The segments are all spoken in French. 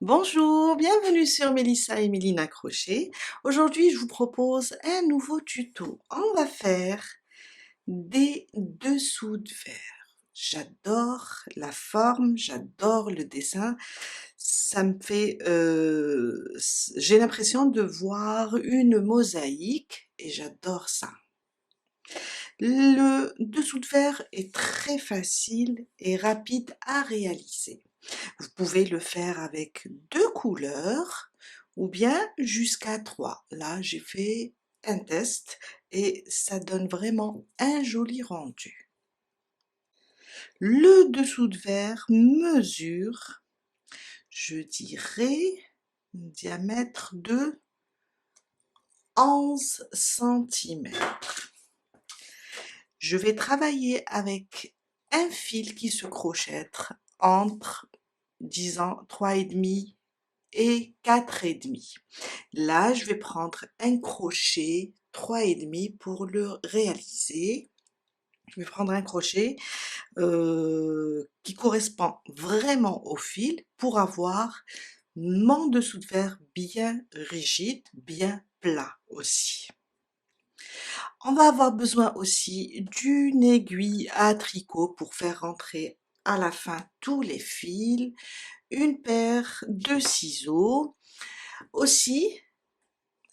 Bonjour, bienvenue sur Mélissa et Mélina Crochet. Aujourd'hui, je vous propose un nouveau tuto. On va faire des dessous de verre. J'adore la forme, j'adore le dessin. Ça me fait, j'ai l'impression de voir une mosaïque et j'adore ça. Le dessous de verre est très facile et rapide à réaliser. Vous pouvez le faire avec 2 couleurs ou bien jusqu'à 3. Là, j'ai fait un test et ça donne vraiment un joli rendu. Le dessous de verre mesure, je dirais, un diamètre de 11 centimètres. Je vais travailler avec un fil qui se crochette entre, disons, 3,5 et 4,5. Là, je vais prendre un crochet 3,5 pour le réaliser. Je vais prendre un crochet qui correspond vraiment au fil pour avoir mon dessous de verre bien rigide, bien plat aussi. On va avoir besoin aussi d'une aiguille à tricot pour faire rentrer à la fin tous les fils, une paire de ciseaux, aussi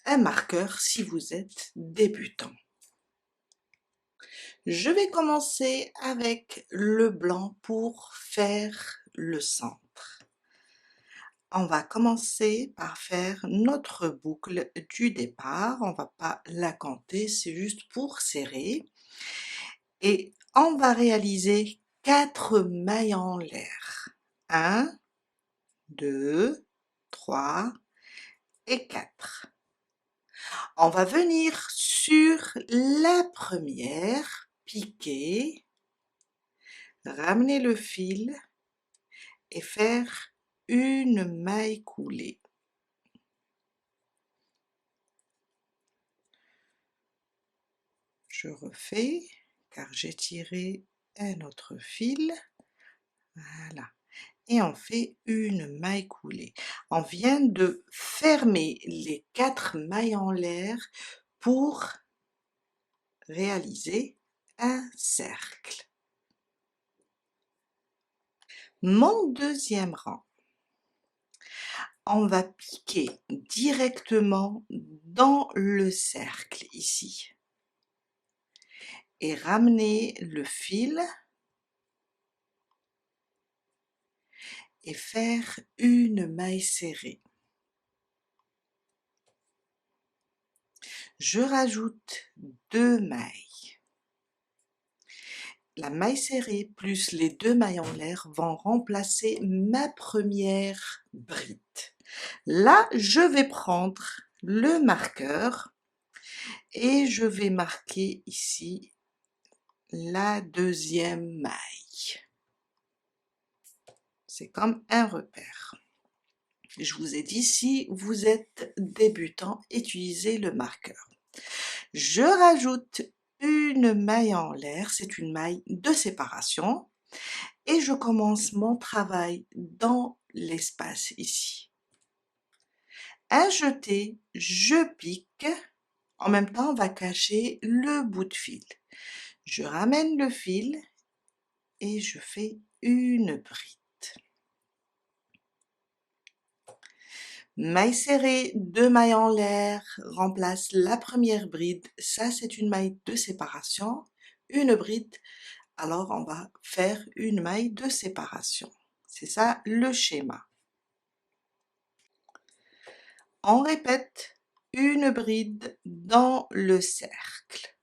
un marqueur si vous êtes débutant. Je vais commencer avec le blanc pour faire le centre. On va commencer par faire notre boucle du départ. On va pas la compter, c'est juste pour serrer. Et on va réaliser 4 mailles en l'air. 1, 2, 3 et 4. On va venir sur la première, piquer, ramener le fil et faire une maille coulée. Je refais car j'ai tiré un autre fil. Voilà. Et on fait une maille coulée. On vient de fermer les 4 mailles en l'air pour réaliser un cercle. Mon deuxième rang, on va piquer directement dans le cercle ici et ramener le fil et faire une maille serrée. Je rajoute 2 mailles. La maille serrée plus les 2 mailles en l'air vont remplacer ma première bride. Là, je vais prendre le marqueur et je vais marquer ici la deuxième maille. C'est comme un repère. Je vous ai dit, si vous êtes débutant, utilisez le marqueur. Je rajoute une maille en l'air, c'est une maille de séparation, et je commence mon travail dans l'espace ici. Un jeté, je pique, en même temps on va cacher le bout de fil. Je ramène le fil et je fais une bride. Maille serrée, 2 mailles en l'air, remplace la première bride, ça c'est une maille de séparation, une bride, alors on va faire une maille de séparation. C'est ça le schéma. On répète une bride dans le cercle.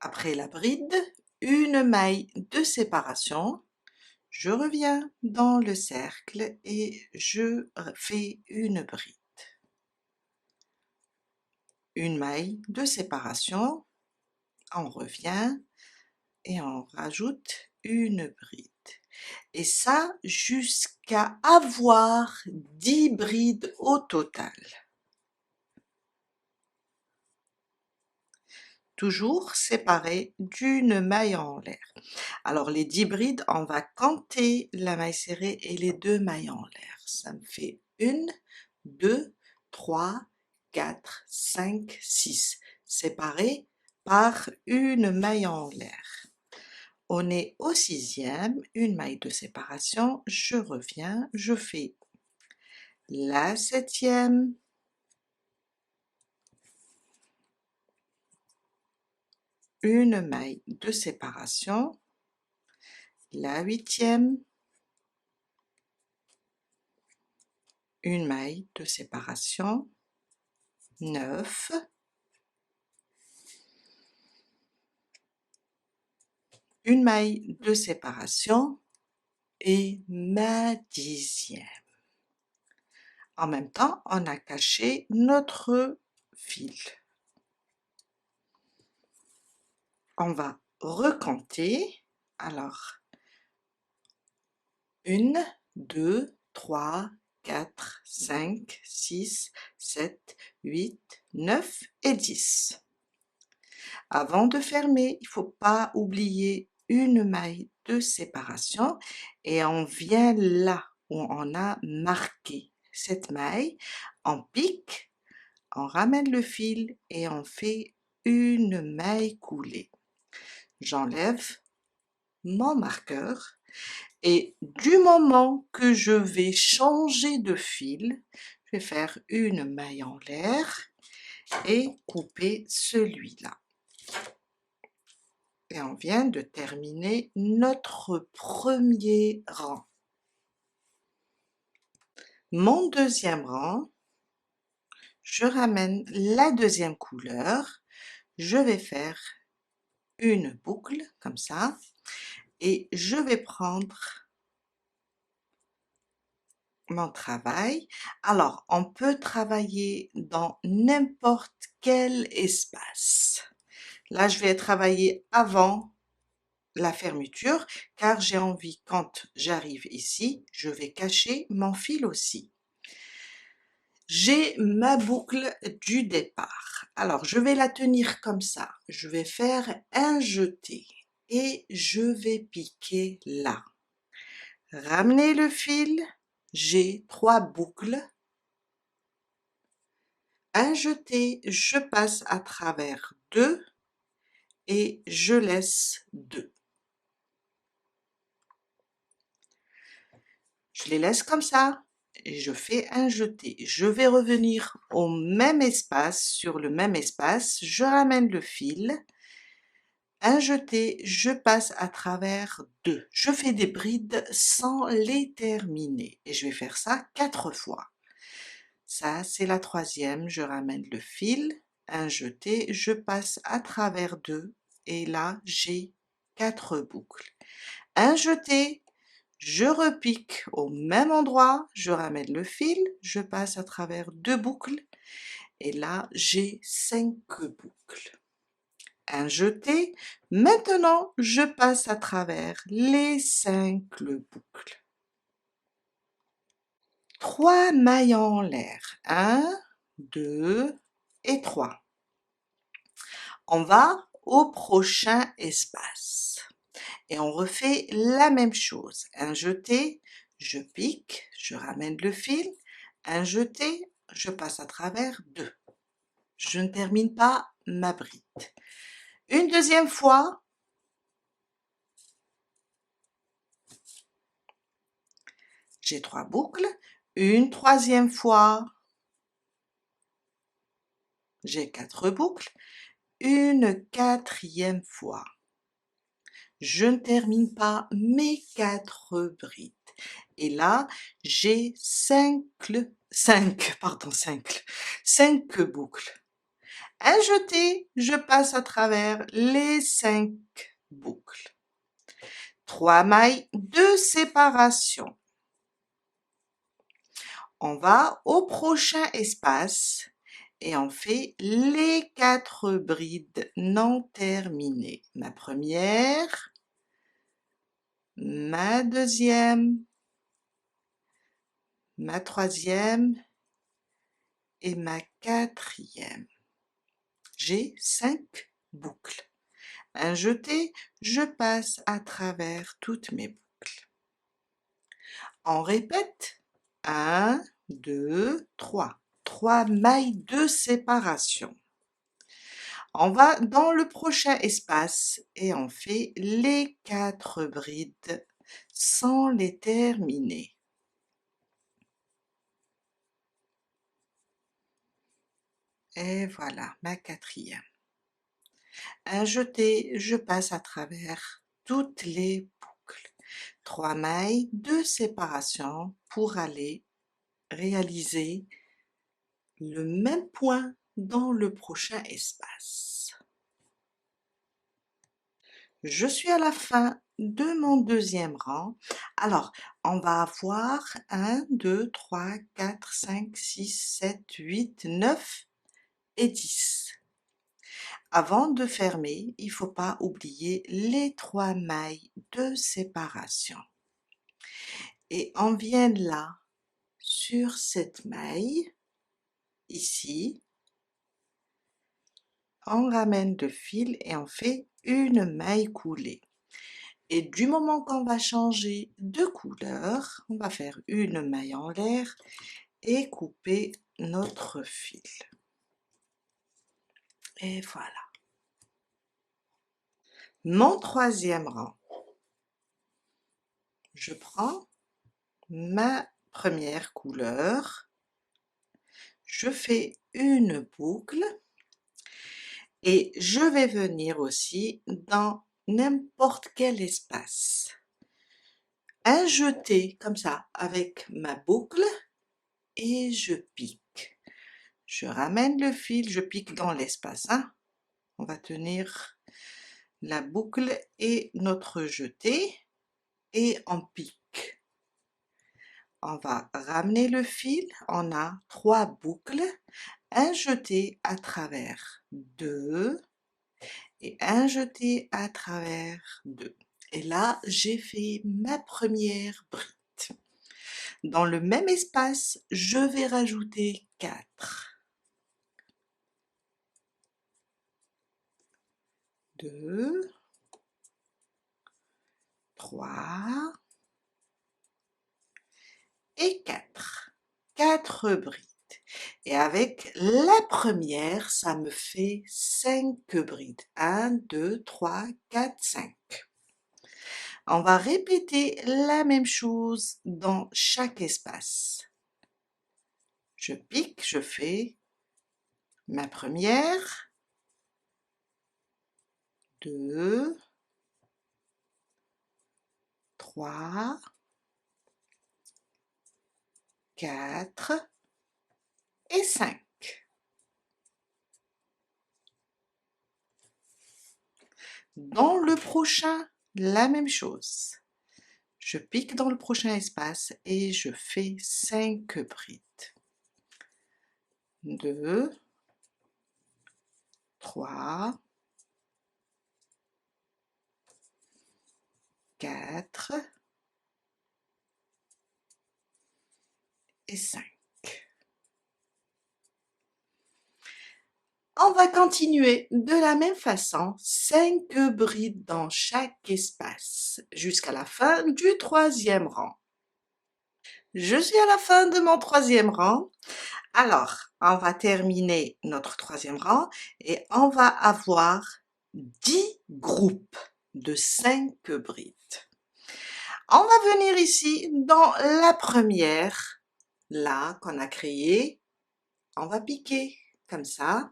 Après la bride, une maille de séparation. Je reviens dans le cercle et je fais une bride. Une maille de séparation, on revient et on rajoute une bride. Et ça jusqu'à avoir 10 brides au total. toujours séparés d'une maille en l'air. Alors les 10 brides, on va compter la maille serrée et les 2 mailles en l'air. Ça me fait 1, 2, 3, 4, 5, 6, séparés par une maille en l'air. On est au 6e, une maille de séparation, je reviens, je fais la 7e, une maille de séparation, la 8e, une maille de séparation, 9, une maille de séparation et ma 10e. En même temps, on a caché notre fil. On va recompter. Alors, 1, 2, 3, 4, 5, 6, 7, 8, 9 et 10. Avant de fermer, il ne faut pas oublier une maille de séparation et on vient là où on a marqué cette maille, on pique, on ramène le fil et on fait une maille coulée. J'enlève mon marqueur et du moment que je vais changer de fil, je vais faire une maille en l'air et couper celui-là. Et on vient de terminer notre premier rang. Mon deuxième rang, je ramène la deuxième couleur, je vais faire une boucle comme ça et je vais prendre mon travail. Alors, on peut travailler dans n'importe quel espace. Là, je vais travailler avant la fermeture car j'ai envie, quand j'arrive ici, je vais cacher mon fil aussi. J'ai ma boucle du départ. Alors, je vais la tenir comme ça. Je vais faire un jeté et je vais piquer là. Ramener le fil, j'ai 3 boucles. Un jeté, je passe à travers 2 et je laisse 2. Je les laisse comme ça et je fais un jeté. Je vais revenir au même espace, sur le même espace, je ramène le fil, un jeté, je passe à travers 2. Je fais des brides sans les terminer et je vais faire ça 4 fois. Ça, c'est la 3e, je ramène le fil, un jeté, je passe à travers 2 et là, j'ai 4 boucles. Un jeté, je repique au même endroit, je ramène le fil, je passe à travers 2 boucles et là, j'ai 5 boucles. Un jeté, maintenant je passe à travers les 5 boucles. 3 mailles en l'air, 1, 2 et 3. On va au prochain espace et on refait la même chose. Un jeté, je pique, je ramène le fil, un jeté, je passe à travers 2. Je ne termine pas ma bride. Une deuxième fois, j'ai 3 boucles. Une troisième fois, j'ai 4 boucles. Une quatrième fois, je ne termine pas mes 4 brides. Et là, j'ai 5 boucles. Un jeté, je passe à travers les 5 boucles. 3 mailles de séparation. On va au prochain espace et on fait les 4 brides non terminées. Ma première, ma deuxième, ma troisième et ma quatrième. J'ai 5 boucles. Un jeté, je passe à travers toutes mes boucles. On répète. 1, 2, 3. 3 mailles de séparation. On va dans le prochain espace et on fait les 4 brides sans les terminer. Et voilà, ma 4e. Un jeté, je passe à travers toutes les boucles. 3 mailles de séparation pour aller réaliser le même point dans le prochain espace. Je suis à la fin de mon 2e rang. Alors, on va avoir 1, 2, 3, 4, 5, 6, 7, 8, 9 et 10. Avant de fermer, il ne faut pas oublier les 3 mailles de séparation. Et on vient là, sur cette maille, ici, on ramène le fil et on fait une maille coulée. Et du moment qu'on va changer de couleur, on va faire une maille en l'air et couper notre fil. Et voilà. Mon 3e rang. Je prends ma première couleur, je fais une boucle et je vais venir aussi dans n'importe quel espace. Un jeté comme ça avec ma boucle et je pique. Je ramène le fil, je pique dans l'espace. Hein. On va tenir la boucle et notre jeté et on pique. On va ramener le fil, on a 3 boucles, un jeté à travers 2 et un jeté à travers 2. Et là, j'ai fait ma première bride. Dans le même espace, je vais rajouter 4. 2, 3 et 4. 4 brides. Et avec la première, ça me fait 5 brides. 1, 2, 3, 4, 5. On va répéter la même chose dans chaque espace. Je pique, je fais ma première, 2, 3, 4 et 5. Dans le prochain, la même chose. Je pique dans le prochain espace et je fais 5 brides. 2, 3, 4 et 5. On va continuer de la même façon, 5 brides dans chaque espace, jusqu'à la fin du 3e rang. Je suis à la fin de mon 3e rang. Alors, on va terminer notre 3e rang et on va avoir 10 groupes de 5 brides. On va venir ici dans la première, là, qu'on a créée. On va piquer comme ça.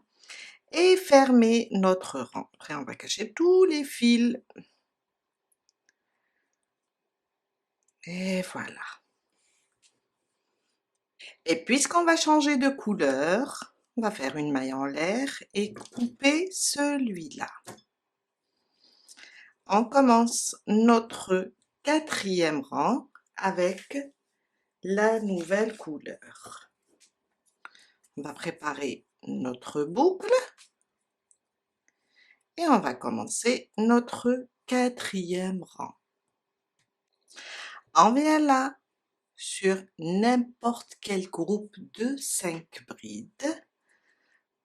Et fermer notre rang. Après, on va cacher tous les fils. Et voilà. Et puisqu'on va changer de couleur, on va faire une maille en l'air et couper celui-là. On commence notre 4e rang avec la nouvelle couleur. On va préparer notre boucle. Et on va commencer notre 4e rang. On vient là, sur n'importe quel groupe de 5 brides.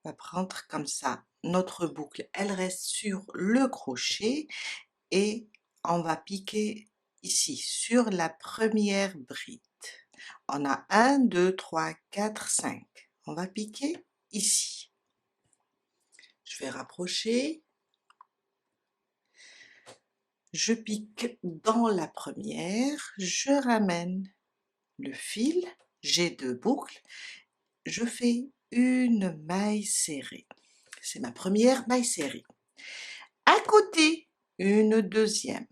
On va prendre comme ça notre boucle, elle reste sur le crochet et on va piquer ici sur la première bride. On a 1, 2, 3, 4, 5. On va piquer ici. Je vais rapprocher. Je pique dans la première, je ramène le fil, j'ai 2 boucles, je fais une maille serrée. C'est ma première maille serrée. À côté, une deuxième.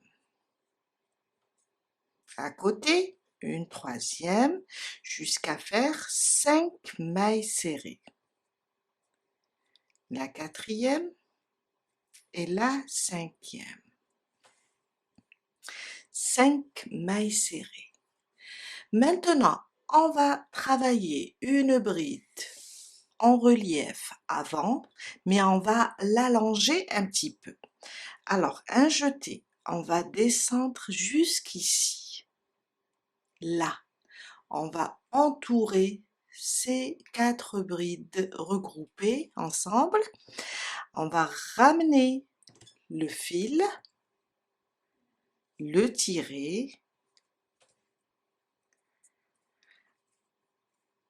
À côté, une troisième, jusqu'à faire 5 mailles serrées. La quatrième et la cinquième. 5 mailles serrées. Maintenant, on va travailler une bride en relief avant, mais on va l'allonger un petit peu. Alors, un jeté, on va descendre jusqu'ici. Là, on va entourer ces 4 brides regroupées ensemble. On va ramener le fil, le tirer,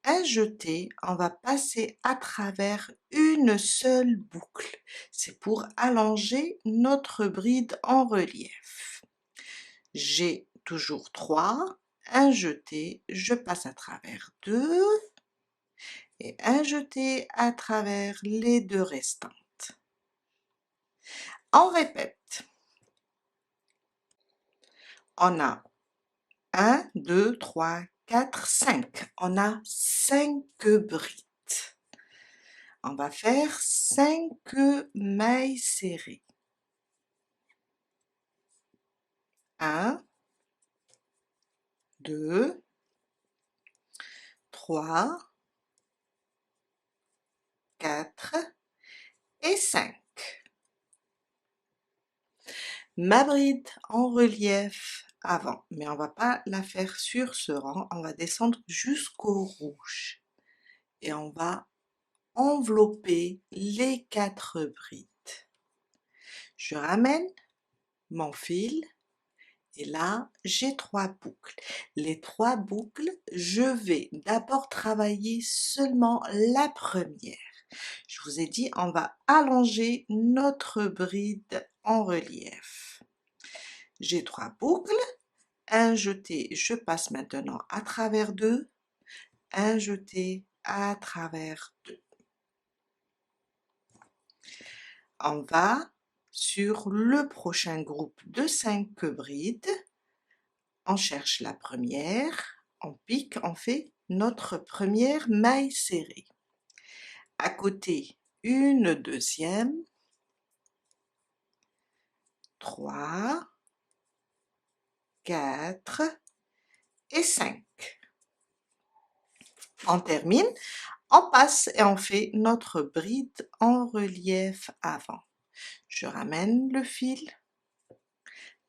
un jeté, on va passer à travers une seule boucle. C'est pour allonger notre bride en relief. J'ai toujours 3, un jeté, je passe à travers 2 et un jeté à travers les 2 restantes. On répète. On a 1, 2, 3, 4, 5. On a 5 brides. On va faire 5 mailles serrées. 1, 2, 3, 4 et 5. Ma bride en relief avant, mais on va pas la faire sur ce rang, on va descendre jusqu'au rouge et on va envelopper les 4 brides. Je ramène mon fil et là j'ai 3 boucles. Les 3 boucles, je vais d'abord travailler seulement la première. Je vous ai dit, on va allonger notre bride en relief. J'ai 3 boucles, un jeté, je passe maintenant à travers 2, un jeté à travers 2. On va sur le prochain groupe de 5 brides, on cherche la première, on pique, on fait notre première maille serrée. À côté, une deuxième, 3, 4 et 5. On termine, on passe et on fait notre bride en relief avant. Je ramène le fil.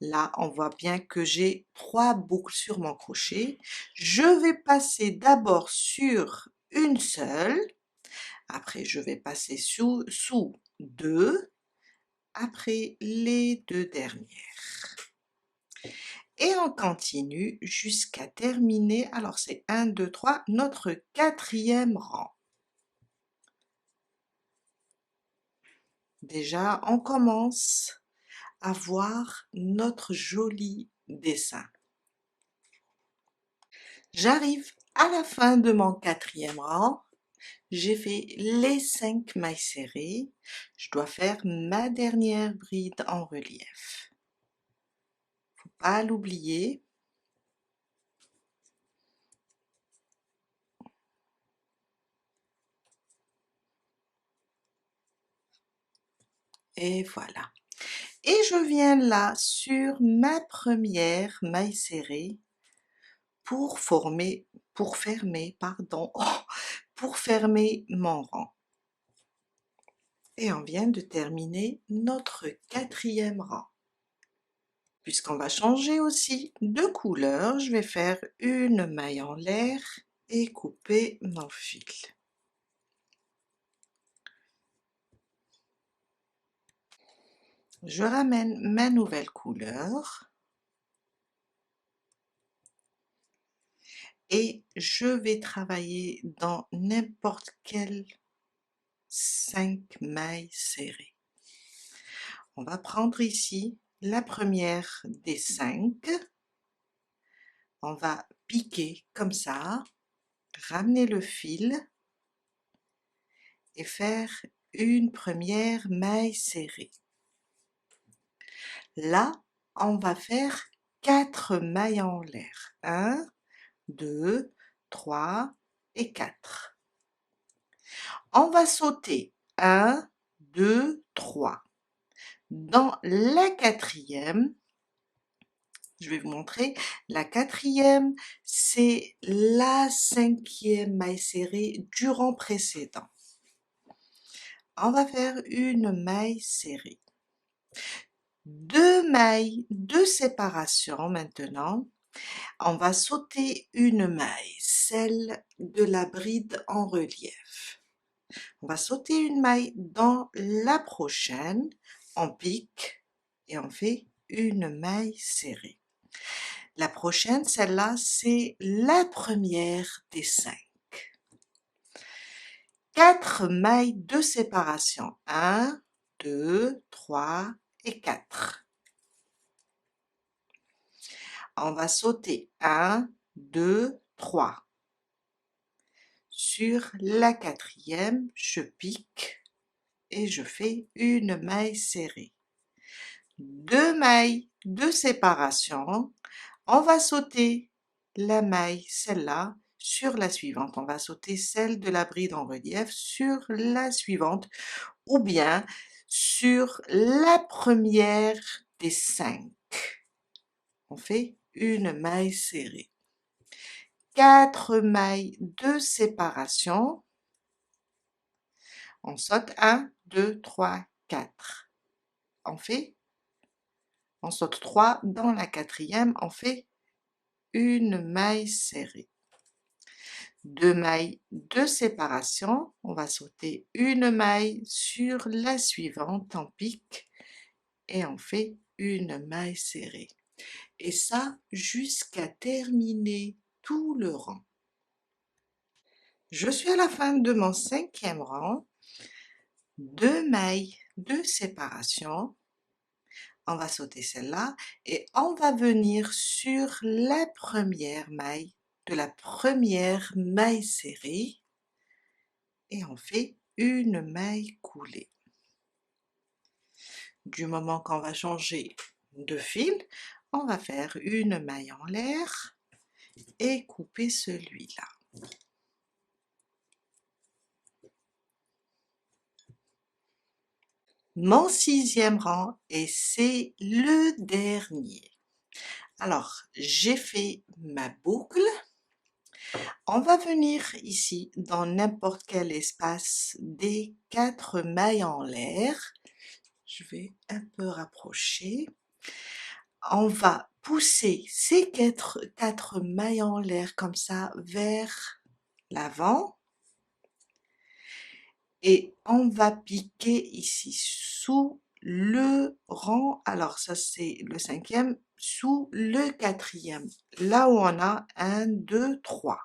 Là, on voit bien que j'ai 3 boucles sur mon crochet. Je vais passer d'abord sur une seule. Après, je vais passer sous 2. Après, les 2 dernières. Et on continue jusqu'à terminer, alors c'est 1, 2, 3, notre 4e rang. Déjà, on commence à voir notre joli dessin. J'arrive à la fin de mon 4e rang. J'ai fait les 5 mailles serrées. Je dois faire ma dernière bride en relief. Faut pas l'oublier. Et voilà. Et je viens là sur ma première maille serrée pour fermer mon rang. Et on vient de terminer notre 4e rang. Puisqu'on va changer aussi de couleur, je vais faire une maille en l'air et couper mon fil. Je ramène ma nouvelle couleur et je vais travailler dans n'importe quelle 5 mailles serrées. On va prendre ici la première des 5, on va piquer comme ça, ramener le fil et faire une première maille serrée. Là, on va faire 4 mailles en l'air. 1, 2, 3 et 4. On va sauter 1, 2, 3. Dans la quatrième, je vais vous montrer, la quatrième, c'est la 5e maille serrée du rang précédent. On va faire une maille serrée. 2 mailles de séparation maintenant. On va sauter une maille, celle de la bride en relief. On va sauter une maille dans la prochaine, on pique et on fait une maille serrée. La prochaine, celle-là, c'est la première des 5. 4 mailles de séparation. 1, 2, 3 et 4. On va sauter 1, 2, 3. Sur la quatrième, je pique et je fais une maille serrée. 2 mailles de séparation. On va sauter la maille, celle-là, sur la suivante. On va sauter celle de la bride en relief sur la suivante ou bien sur la première des 5. On fait une maille serrée. 4 mailles de séparation. On saute 1, 2, 3, 4. On saute 3 dans la quatrième, on fait une maille serrée. 2 mailles de séparation, on va sauter une maille sur la suivante, on pique et on fait une maille serrée. Et ça jusqu'à terminer tout le rang. Je suis à la fin de mon 5e rang. 2 mailles de séparation. On va sauter celle-là et on va venir sur la première maille de la première maille serrée et on fait une maille coulée. Du moment qu'on va changer de fil, on va faire une maille en l'air et couper celui-là. Mon 6e rang et c'est le dernier. Alors, j'ai fait ma boucle. On va venir ici dans n'importe quel espace des 4 mailles en l'air. Je vais un peu rapprocher. On va pousser ces 4 mailles en l'air comme ça vers l'avant. Et on va piquer ici sous le rang, alors ça c'est le 5e, sous le 4e, là où on a 1, 2, 3.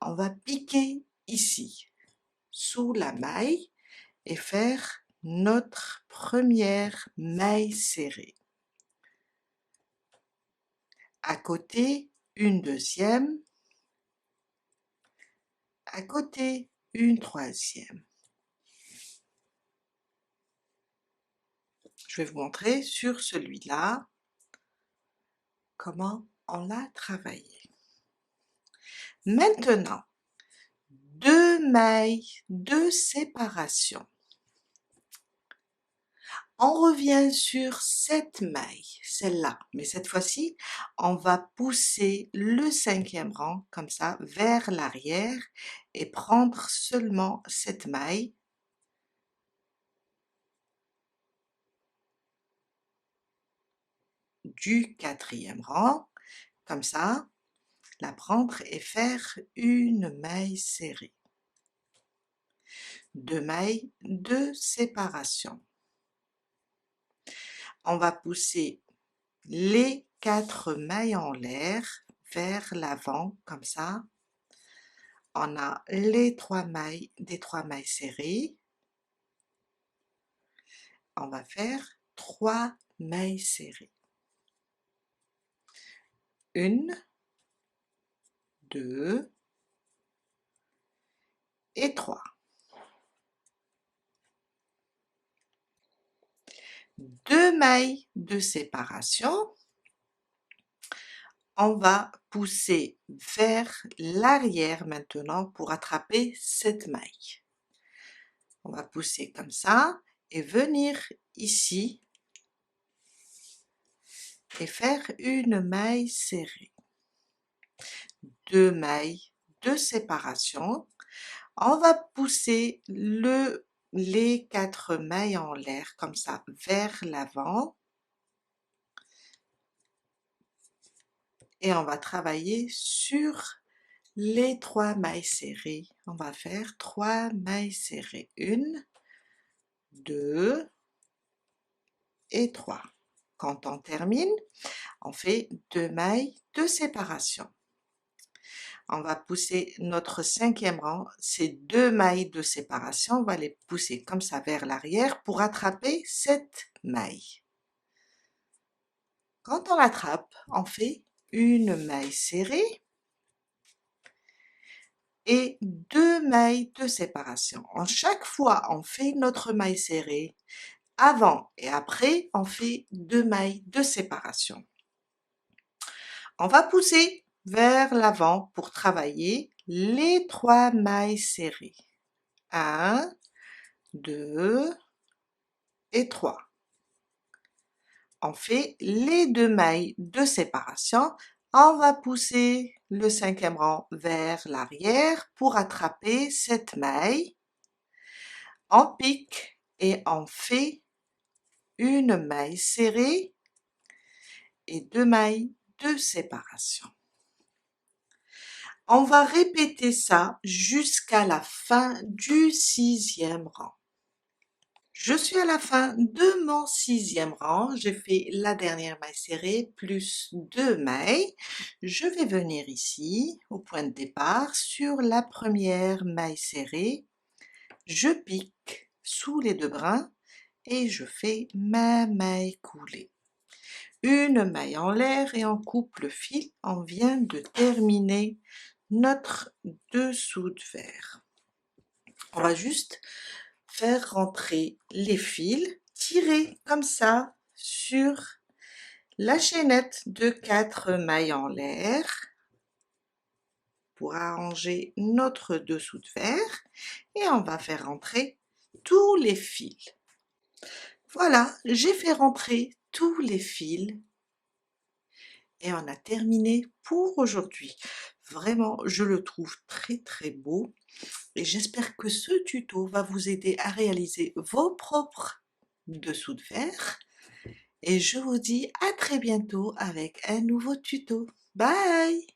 On va piquer ici, sous la maille et faire notre première maille serrée. À côté, une deuxième, à côté, une troisième. Je vais vous montrer sur celui-là comment on l'a travaillé. Maintenant, 2 mailles de séparation. On revient sur cette maille, celle-là, mais cette fois-ci, on va pousser le 5e rang comme ça vers l'arrière et prendre seulement cette maille du 4e rang, comme ça, la prendre et faire une maille serrée. 2 mailles de séparation. On va pousser les 4 mailles en l'air vers l'avant, comme ça. On a les 3 mailles, des 3 mailles serrées. On va faire 3 mailles serrées. 1, 2 et 3. 2 mailles de séparation. On va pousser vers l'arrière maintenant pour attraper cette maille. On va pousser comme ça et venir ici et faire une maille serrée. 2 mailles de séparation. On va pousser les 4 mailles en l'air comme ça vers l'avant. Et on va travailler sur les 3 mailles serrées. On va faire 3 mailles serrées. 1, 2 et 3. Quand on termine, on fait 2 mailles de séparation. On va pousser notre 5e rang, ces 2 mailles de séparation, on va les pousser comme ça vers l'arrière pour attraper cette maille. Quand on l'attrape, on fait une maille serrée et 2 mailles de séparation. En chaque fois, on fait notre maille serrée. Avant et après, on fait 2 mailles de séparation. On va pousser vers l'avant pour travailler les 3 mailles serrées. 1, 2 et 3. On fait les 2 mailles de séparation. On va pousser le 5e rang vers l'arrière pour attraper cette maille. On pique et on fait une maille serrée et 2 mailles de séparation. On va répéter ça jusqu'à la fin du 6e rang. Je suis à la fin de mon 6e rang, j'ai fait la dernière maille serrée plus 2 mailles. Je vais venir ici au point de départ sur la première maille serrée. Je pique sous les 2 brins et je fais ma maille coulée. Une maille en l'air et on coupe le fil. On vient de terminer notre dessous de verre. On va juste faire rentrer les fils, tirer comme ça sur la chaînette de 4 mailles en l'air pour arranger notre dessous de verre et on va faire rentrer tous les fils. Voilà, j'ai fait rentrer tous les fils et on a terminé pour aujourd'hui. Vraiment, je le trouve très beau et j'espère que ce tuto va vous aider à réaliser vos propres dessous de verre. Et je vous dis à très bientôt avec un nouveau tuto. Bye!